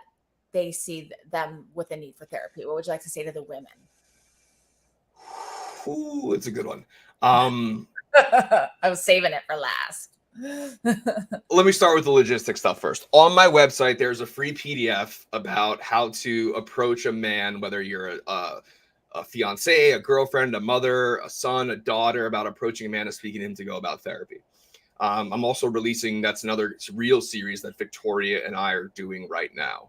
S1: they see them with a need for therapy? What would you like to say to the women?
S2: Ooh, it's a good one.
S1: I was saving it for last.
S2: Let me start with the logistics stuff first. On my website, there's a free PDF about how to approach a man, whether you're a fiance, a girlfriend, a mother, a son, a daughter, about approaching a man and speaking to him to go about therapy. I'm also releasing, that's another real series that Victoria and I are doing right now.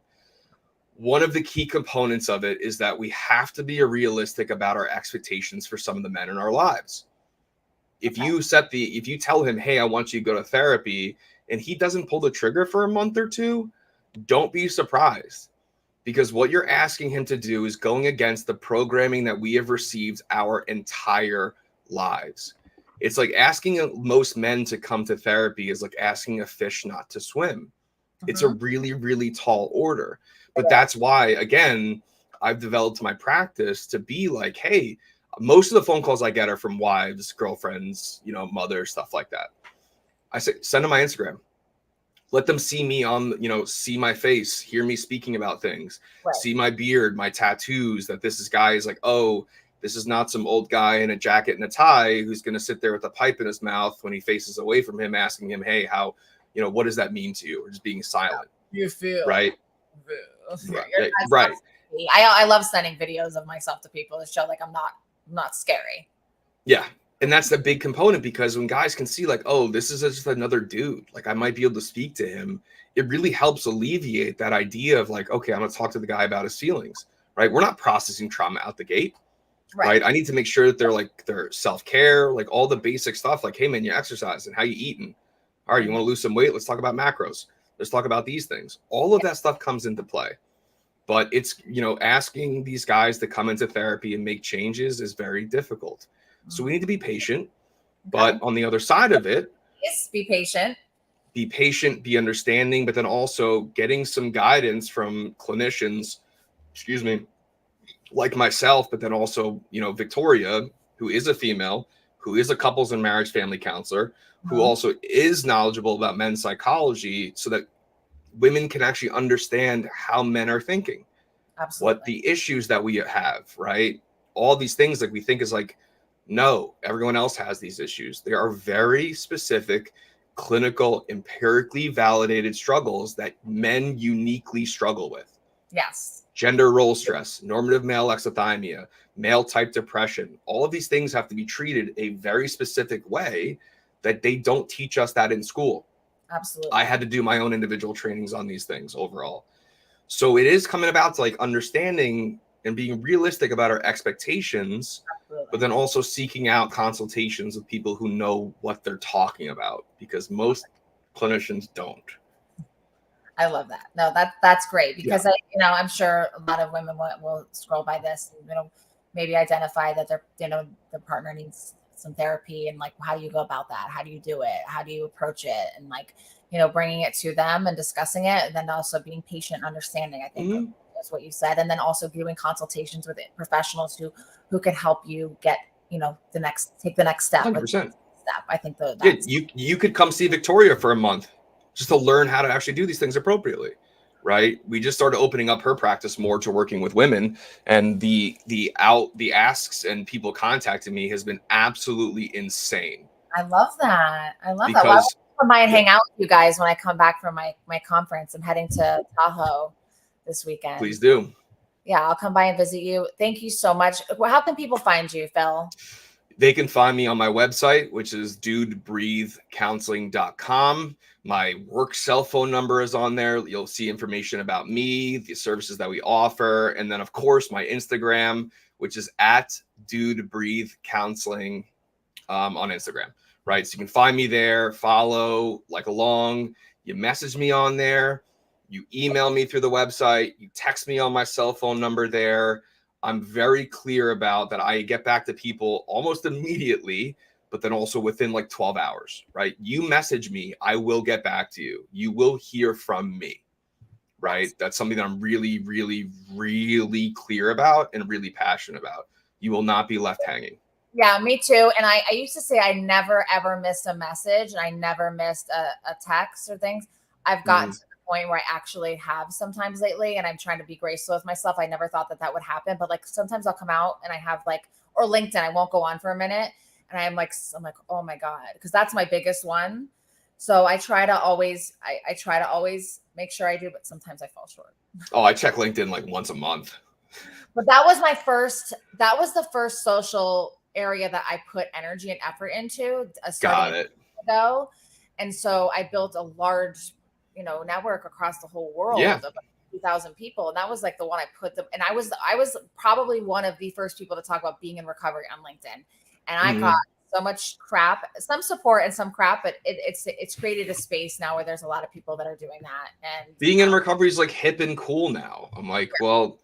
S2: One of the key components of it is that we have to be realistic about our expectations for some of the men in our lives. If you tell him, hey, I want you to go to therapy, and he doesn't pull the trigger for a month or two, don't be surprised. Because what you're asking him to do is going against the programming that we have received our entire lives. It's like asking most men to come to therapy is like asking a fish not to swim. It's a really, really tall order. But that's why, again, I've developed my practice to be like, hey, most of the phone calls I get are from wives, girlfriends, you know, mothers, stuff like that. I say, send them my Instagram. Let them see me on, you know, see my face, hear me speaking about things, see my beard, my tattoos, that this guy is like, oh, this is not some old guy in a jacket and a tie who's going to sit there with a pipe in his mouth when he faces away from him, asking him, hey, how, you know, what does that mean to you? Or just being silent.
S1: You feel
S2: right.
S1: Right. I love sending videos of myself to people to show like I'm not scary.
S2: Yeah. And that's the big component, because when guys can see like, oh, this is just another dude, like I might be able to speak to him, it really helps alleviate that idea of like, okay, I'm going to talk to the guy about his feelings, right? We're not processing trauma out the gate, right? I need to make sure that they're like their self-care, like all the basic stuff, like, hey man, you exercise and how you eating. All right, you want to lose some weight? Let's talk about macros. Let's talk about these things. All of that stuff comes into play. But it's, you know, asking these guys to come into therapy and make changes is very difficult. So we need to be patient. But on the other side of it,
S1: be patient,
S2: be understanding, but then also getting some guidance from clinicians, like myself, but then also, you know, Victoria, who is a female, who is a couples and marriage family counselor, who also is knowledgeable about men's psychology, so that women can actually understand how men are thinking. Absolutely. What the issues that we have, right? All these things that we think is like, no, everyone else has these issues. There are very specific, clinical, empirically validated struggles that men uniquely struggle with.
S1: Yes.
S2: Gender role stress, normative male alexithymia, male type depression. All of these things have to be treated a very specific way that they don't teach us that in school.
S1: Absolutely.
S2: I had to do my own individual trainings on these things overall. So it is coming about to like understanding and being realistic about our expectations, but then also seeking out consultations with people who know what they're talking about, because most clinicians don't.
S1: I love that. No, that's great, because I'm sure a lot of women will scroll by this and, you know, maybe identify that their partner needs some therapy, and like, how do you go about that? How do you do it? How do you approach it? And like, you know, bringing it to them and discussing it, and then also being patient, understanding, I think that's what you said. And then also doing consultations with professionals who can help you get, you know, take the next step.
S2: 100%.
S1: I think
S2: you could come see Victoria for a month just to learn how to actually do these things appropriately, right? We just started opening up her practice more to working with women, and the asks and people contacting me has been absolutely insane.
S1: I love that. Why don't I come by and hang out with you guys when I come back from my conference? I'm heading to Tahoe this weekend.
S2: Please do.
S1: Yeah, I'll come by and visit you. Thank you so much. How can people find you, Phil?
S2: They can find me on my website, which is dudebreathecounseling.com. My work cell phone number is on there. You'll see information about me, the services that we offer. And then, of course, my Instagram, which is at Dude Breathe Counseling on Instagram, right? So you can find me there, follow, like along. You message me on there. You email me through the website. You text me on my cell phone number there. I'm very clear about that. I get back to people almost immediately, but then also within like 12 hours, right? You message me, I will get back to you. You will hear from me, right? That's something that I'm really, really, really clear about and really passionate about. You will not be left hanging.
S1: Yeah, me too. And I used to say I never, ever missed a message and I never missed a text or things. I've gotten to the point where I actually have sometimes lately, and I'm trying to be graceful with myself. I never thought that would happen, but like sometimes I'll come out and I have like, or LinkedIn, I won't go on for a minute. And I'm like, oh my God, because that's my biggest one. So I try to always, I try to always make sure I do, but sometimes I fall short.
S2: Oh, I check LinkedIn like once a month.
S1: But that was the first social area that I put energy and effort into.
S2: Got it.
S1: Ago. And so I built a large, network across the whole world of 2,000 people. And that was like the one I put them. And I was probably one of the first people to talk about being in recovery on LinkedIn. And I got so much crap, some support and some crap, but it's created a space now where there's a lot of people that are doing that. And
S2: being in recovery is like hip and cool now. I'm like, well,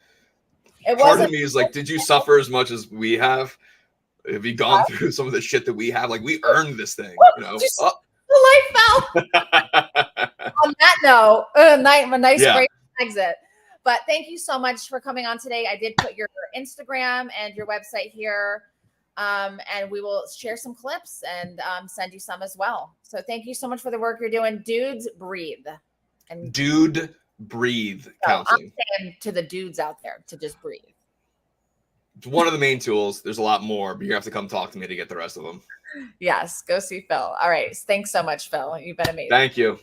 S2: part of me is like, did you suffer as much as we have? Have you gone through some of the shit that we have? Like, we earned this thing,
S1: The light fell. On that note, a nice great exit. But thank you so much for coming on today. I did put your Instagram and your website here. And we will share some clips and send you some as well. So thank you so much for the work you're doing. Dudes breathe. And
S2: Dude Breathe Counseling.
S1: I'm saying to the dudes out there to just breathe.
S2: It's one of the main tools. There's a lot more, but you have to come talk to me to get the rest of them.
S1: Yes, go see Phil. All right. Thanks so much, Phil. You've been amazing.
S2: Thank you.